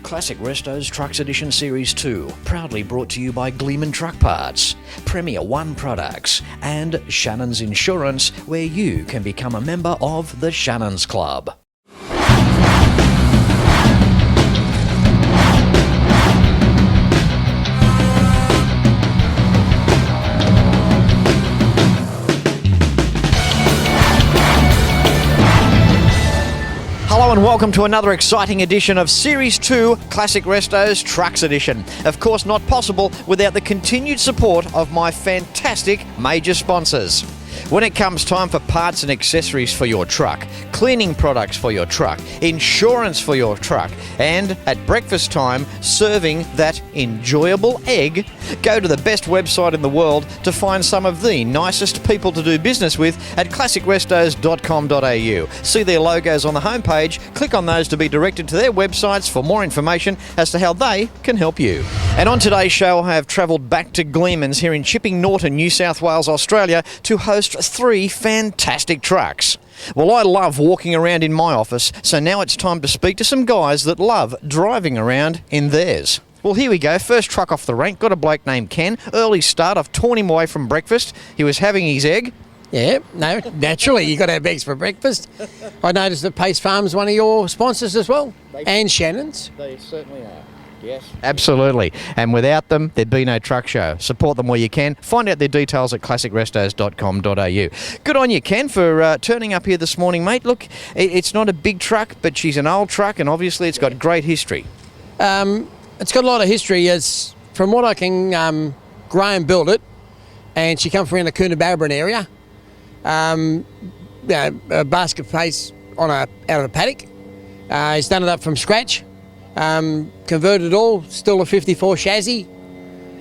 Classic Restos Trucks Edition Series 2, proudly brought to you by Gleeman Truck Parts, Premier One Products, and Shannon's Insurance, where you can become a member of the Shannon's Club. Hello and welcome to another exciting edition of Series 2 Classic Restos Trucks Edition. Of course, not possible without the continued support of my fantastic major sponsors. When it comes time for parts and accessories for your truck, cleaning products for your truck, insurance for your truck, and at breakfast time, serving that enjoyable egg, go to the best website in the world to find some of the nicest people to do business with at classicrestos.com.au. See their logos on the homepage, click on those to be directed to their websites for more information as to how they can help you. And on today's show, I have travelled back to Gleeman's here in Chipping Norton, New South Wales, Australia, to host 3 fantastic trucks. Well, I love walking around in my office, so now it's time to speak to some guys that love driving around in theirs. Well, here we go. First truck off the rank. Got a bloke named Ken. Early start. I've torn him away from breakfast. He was having his egg. Yeah, no, naturally you got to have eggs for breakfast. I noticed that Pace Farm's one of your sponsors as well, and Shannon's. They certainly are. Yes. Absolutely. And without them, there'd be no truck show. Support them where you can. Find out their details at classicrestos.com.au. Good on you, Ken, for turning up here this morning, mate. Look, it's not a big truck, but she's an old truck, and obviously it's got great history. It's got a lot of history. As from what I can, Graham built it, and she comes from around the Coonabarabran area. A basket pace out of a paddock. He's done it up from scratch. Converted it all, still a 54 chassis.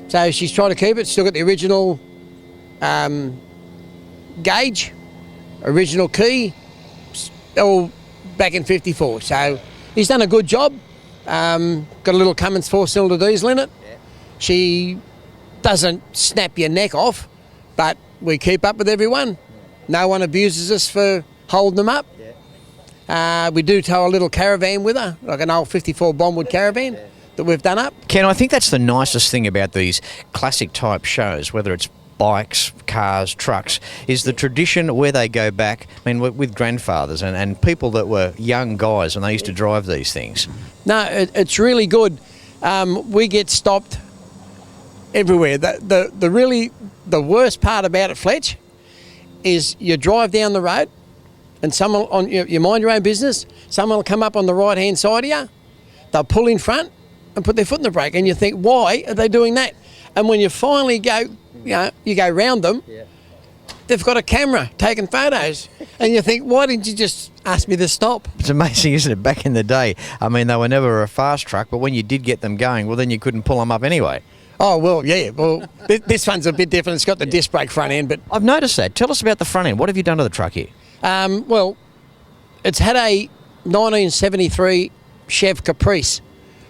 So she's trying to keep it, still got the original gauge, original key, all back in 54. So he's done a good job. Got a little Cummins 4-cylinder diesel in it. Yeah. She doesn't snap your neck off, but we keep up with everyone. No one abuses us for holding them up. We do tow a little caravan with her, like an old 54 Bombwood caravan that we've done up. Ken, I think that's the nicest thing about these classic type shows, whether it's bikes, cars, trucks, is the tradition where they go back, I mean, with grandfathers and people that were young guys when they used to drive these things. No, it's really good. We get stopped everywhere. The worst part about it, Fletch, is you drive down the road and someone you mind your own business, someone will come up on the right-hand side of you, they'll pull in front and put their foot in the brake, and you think, why are they doing that? And when you finally go, you go round them, they've got a camera taking photos, and you think, why didn't you just ask me to stop? It's amazing, isn't it? Back in the day, I mean, they were never a fast truck, but when you did get them going, well, then you couldn't pull them up anyway. Oh, well, yeah. Well, this one's a bit different. It's got the disc brake front end, but I've noticed that. Tell us about the front end. What have you done to the truck here? Well, it's had a 1973 Chev Caprice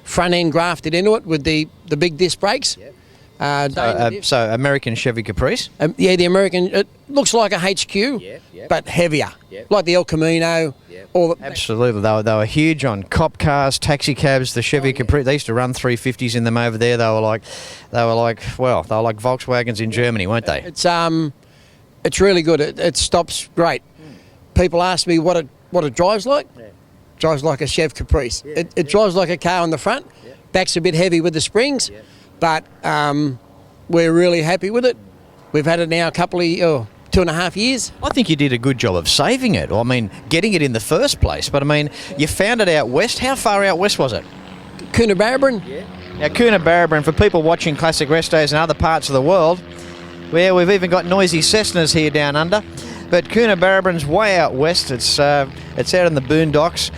front end grafted into it with the big disc brakes. Yep. So American Chevy Caprice? The American. It looks like a HQ, but heavier, like the El Camino. Absolutely, they were huge on cop cars, taxi cabs. The Chevy Caprice. They used to run 350s in them over there. They were like Volkswagens in Germany, weren't they? It's really good. It stops great. People ask me what it drives like. Drives like a Chev Caprice. It drives like a car on the front. Back's a bit heavy with the springs, but we're really happy with it. We've had it now a couple of 2.5 years. I think you did a good job of saving it. I mean, getting it in the first place. But I mean, you found it out west. How far out west was it? Coonabarabran. Now, Coonabarabran, for people watching Classic Restos in other parts of the world, where we've even got noisy Cessnas here down under. But Coonabarabran's way out west. It's out in the boondocks,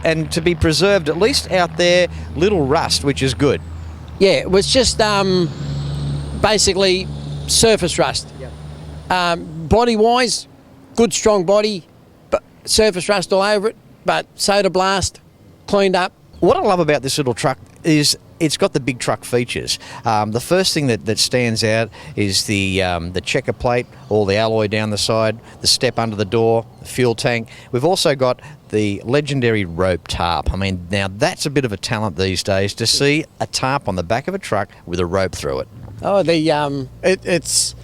and to be preserved, at least out there, little rust, which is good. Yeah, it was just basically surface rust. Body-wise, good strong body, but surface rust all over it, but soda blast, cleaned up. What I love about this little truck is it's got the big truck features. The first thing that stands out is the checker plate, all the alloy down the side, the step under the door, the fuel tank. We've also got the legendary rope tarp. I mean, now that's a bit of a talent these days to see a tarp on the back of a truck with a rope through it. Oh, it's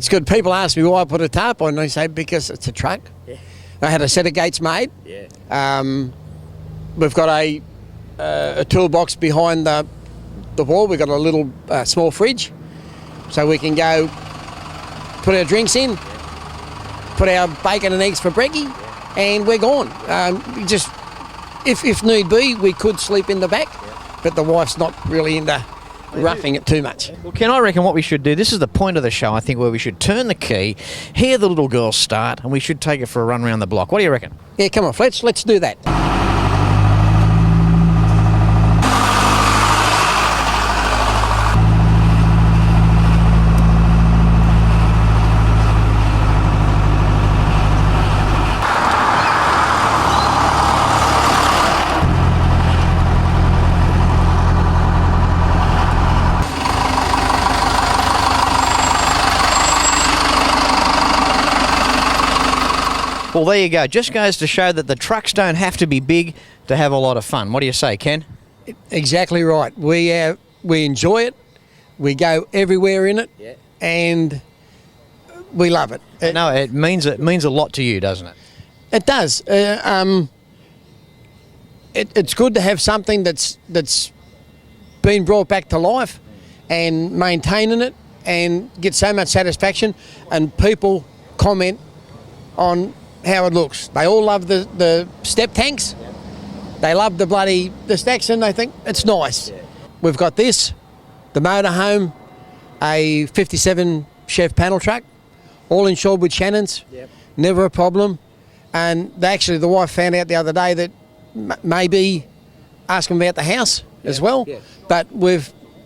good. People ask me why I put a tarp on, and I say because it's a truck. Yeah. I had a set of gates made. Yeah. We've got a toolbox behind the wall. We've got a little small fridge, so we can go put our drinks in, put our bacon and eggs for brekkie, and we're gone. Just if need be, we could sleep in the back, but the wife's not really into roughing it too much. Well, Ken, I reckon what we should do, this is the point of the show, I think, where we should turn the key, hear the little girl start, and we should take it for a run around the block. What do you reckon? Yeah, come on, Fletch, let's do that. Well, there you go. Just goes to show that the trucks don't have to be big to have a lot of fun. What do you say, Ken? Exactly right. We enjoy it. We go everywhere in it, and we love it. No, it means a lot to you, doesn't it? It does. It's good to have something that's been brought back to life, and maintaining it, and get so much satisfaction. And people comment on how it looks. They all love the step tanks. They love the stacks, and they think it's nice. We've got this, the motorhome, a 57 Chef panel truck, all insured with Shannons. Never a problem. And the wife found out the other day that maybe ask them about the house as well. But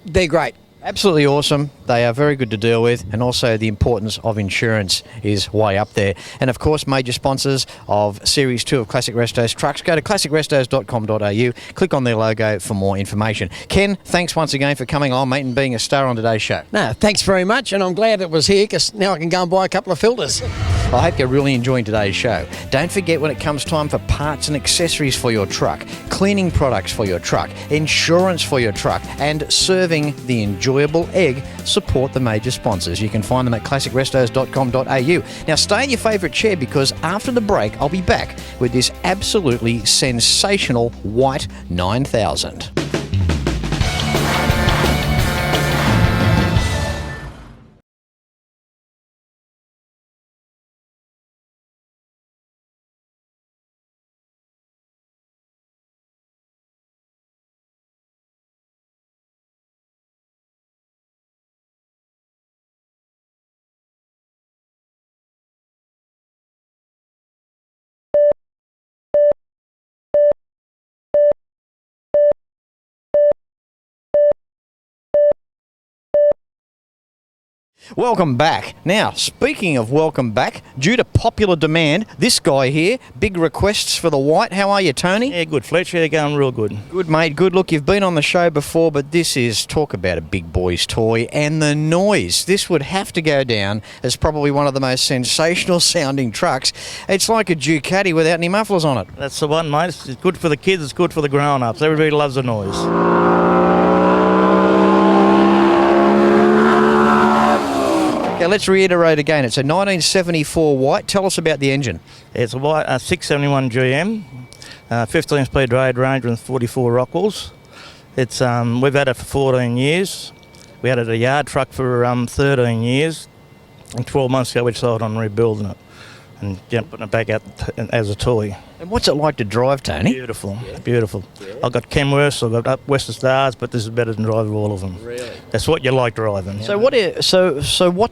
they're great. Absolutely awesome. They are very good to deal with, and also the importance of insurance is way up there. And of course, major sponsors of Series 2 of Classic Restos Trucks. Go to classicrestos.com.au, click on their logo for more information. Ken, thanks once again for coming on, mate, and being a star on today's show. No, thanks very much, and I'm glad it was here, because now I can go and buy a couple of filters. I hope you're really enjoying today's show. Don't forget, when it comes time for parts and accessories for your truck, cleaning products for your truck, insurance for your truck, and serving the enjoyable egg, support the major sponsors. You can find them at classicrestos.com.au. Now stay in your favourite chair, because after the break I'll be back with this absolutely sensational white 9000. Welcome back. Now, speaking of welcome back, due to popular demand, this guy here, big requests for the white. How are you, Tony? Yeah, good, Fletch. Yeah, going real good. Good, mate. Good. Look, you've been on the show before, but this is, talk about a big boy's toy, and the noise. This would have to go down as probably one of the most sensational sounding trucks. It's like a Ducati without any mufflers on it. That's the one, mate. It's good for the kids. It's good for the grown-ups. Everybody loves the noise. Okay, let's reiterate again. It's a 1974 white. Tell us about the engine. It's a white 671 GM, 15-speed road ranger and 44 Rockwells. It's we've had it for 14 years. We had it a yard truck for 13 years, and 12 months ago we decided on rebuilding it and putting it back out as a toy. And what's it like to drive, Tony? Beautiful, beautiful. Yeah. I've got Kenworths, I've got Western Stars, but this is better than driving all of them. Really? That's what you like driving. So what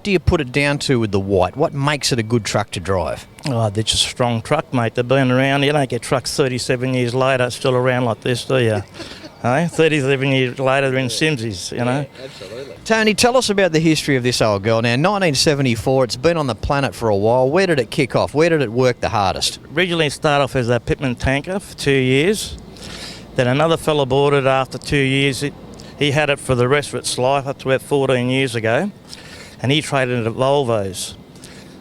do you put it down to with the white? What makes it a good truck to drive? Oh, they're just a strong truck, mate. They've been around. You don't get trucks 37 years later still around like this, do you? 37 years later, they're in Simsies, you know. Yeah, absolutely. Tony, tell us about the history of this old girl. Now, 1974, it's been on the planet for a while. Where did it kick off? Where did it work the hardest? Originally it started off as a Pitman tanker for 2 years. Then another fella bought it after 2 years. He had it for the rest of its life up to about 14 years ago, and he traded it at Volvo's.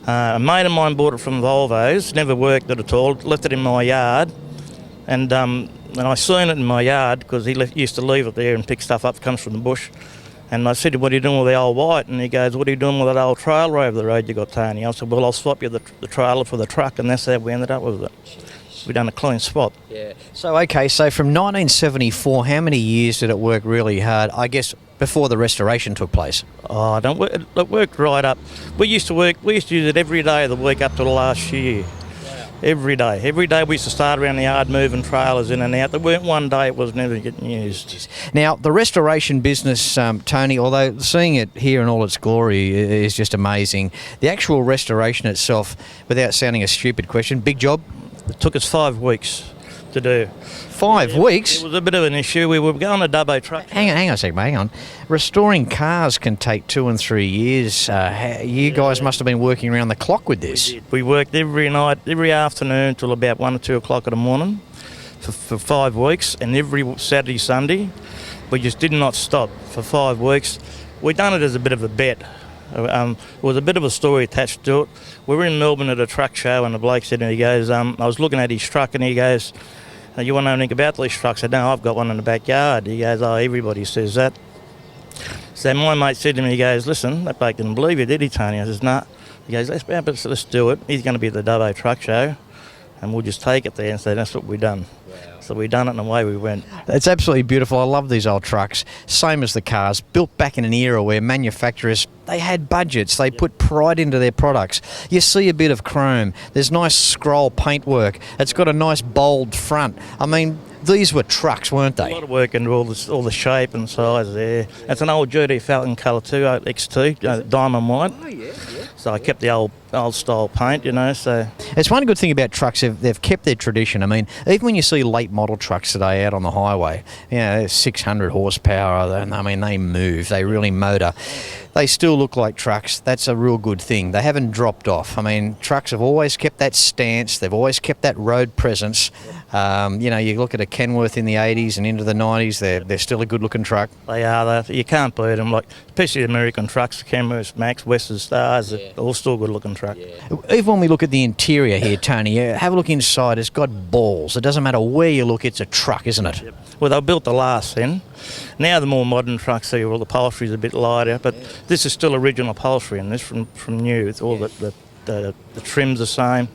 A mate of mine bought it from Volvo's, never worked it at all, left it in my yard, and I seen it in my yard because he used to leave it there and pick stuff up that comes from the bush. And I said to him, what are you doing with the old white? And he goes, what are you doing with that old trailer over the road you got, Tony? I said, well, I'll swap you the trailer for the truck, and that's how we ended up with it. We done a clean swap. Yeah. So, okay, so from 1974, how many years did it work really hard, I guess, before the restoration took place? Oh, it worked right up. We used to use it every day of the week up to the last year. Every day. Every day we used to start around the yard moving trailers in and out. There weren't one day it was never getting used. Now, the restoration business, Tony, although seeing it here in all its glory is just amazing, the actual restoration itself, without sounding a stupid question, big job? It took us 5 weeks to do. 5 weeks? It was a bit of an issue. We were going to Dubbo truck. Hang on a second, mate, hang on. Restoring cars can take 2 and 3 years. You guys must have been working around the clock with this. We worked every night, every afternoon till about 1 or 2 o'clock in the morning for 5 weeks, and every Saturday, Sunday. We just did not stop for 5 weeks. We done it as a bit of a bet. There was a bit of a story attached to it. We were in Melbourne at a truck show, and the bloke said, and he goes, I was looking at his truck, and he goes, you want to know anything about these trucks? I said, no, I've got one in the backyard. He goes, oh, everybody says that. So my mate said to me, he goes, listen, that bloke didn't believe you, did he, Tony? I says, nah. He goes, let's do it. He's going to be at the Dubbo truck show, and we'll just take it there. And so that's what we done. Wow. So we done it, and away we went. It's absolutely beautiful. I love these old trucks. Same as the cars, built back in an era where manufacturers, they had budgets. They put pride into their products. You see a bit of chrome. There's nice scroll paintwork. It's got a nice bold front. I mean, these were trucks, weren't they? A lot of work into all the shape and size there. It's an old GT Falcon colour too, XT, diamond white. Oh, yeah. So I kept the old style paint, so... It's one good thing about trucks, they've kept their tradition. I mean, even when you see late model trucks today out on the highway, 600 horsepower, I mean, they move, they really motor. They still look like trucks. That's a real good thing. They haven't dropped off. I mean, trucks have always kept that stance. They've always kept that road presence. You look at a Kenworth in the 80s and into the 90s, they're still a good-looking truck. They are. You can't beat them. Especially American trucks, Kenworths, Max, Western Stars, they're all still good-looking trucks. Yeah. Even when we look at the interior here, Tony, have a look inside. It's got balls. It doesn't matter where you look, it's a truck, isn't it? Yep. Well, they were built to last then. Now the more modern trucks, all the upholstery's a bit lighter, but this is still original upholstery in this from new. It's all the trim's the same.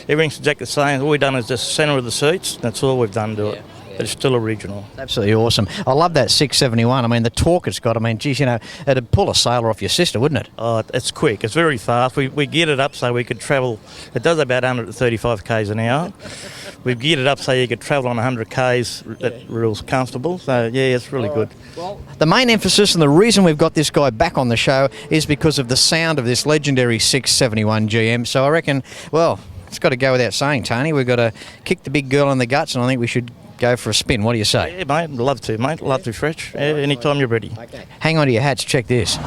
Everything's exactly the same. All we've done is just the centre of the seats. That's all we've done to it. But it's still original. Absolutely awesome. I love that 671. I mean, the torque it's got. I mean, geez, it'd pull a sailor off your sister, wouldn't it? Oh, it's quick. It's very fast. We geared it up so we could travel. It does about 135 k's an hour. We've geared it up so you could travel on 100 k's real comfortable. So, yeah, it's really good. Well, the main emphasis and the reason we've got this guy back on the show is because of the sound of this legendary 671 GM. So I reckon, well, it's got to go without saying, Tony. We've got to kick the big girl in the guts, and I think we should go for a spin. What do you say? Yeah, mate. Love to, Fletch. Anytime you're ready. Okay. Hang on to your hats. Check this.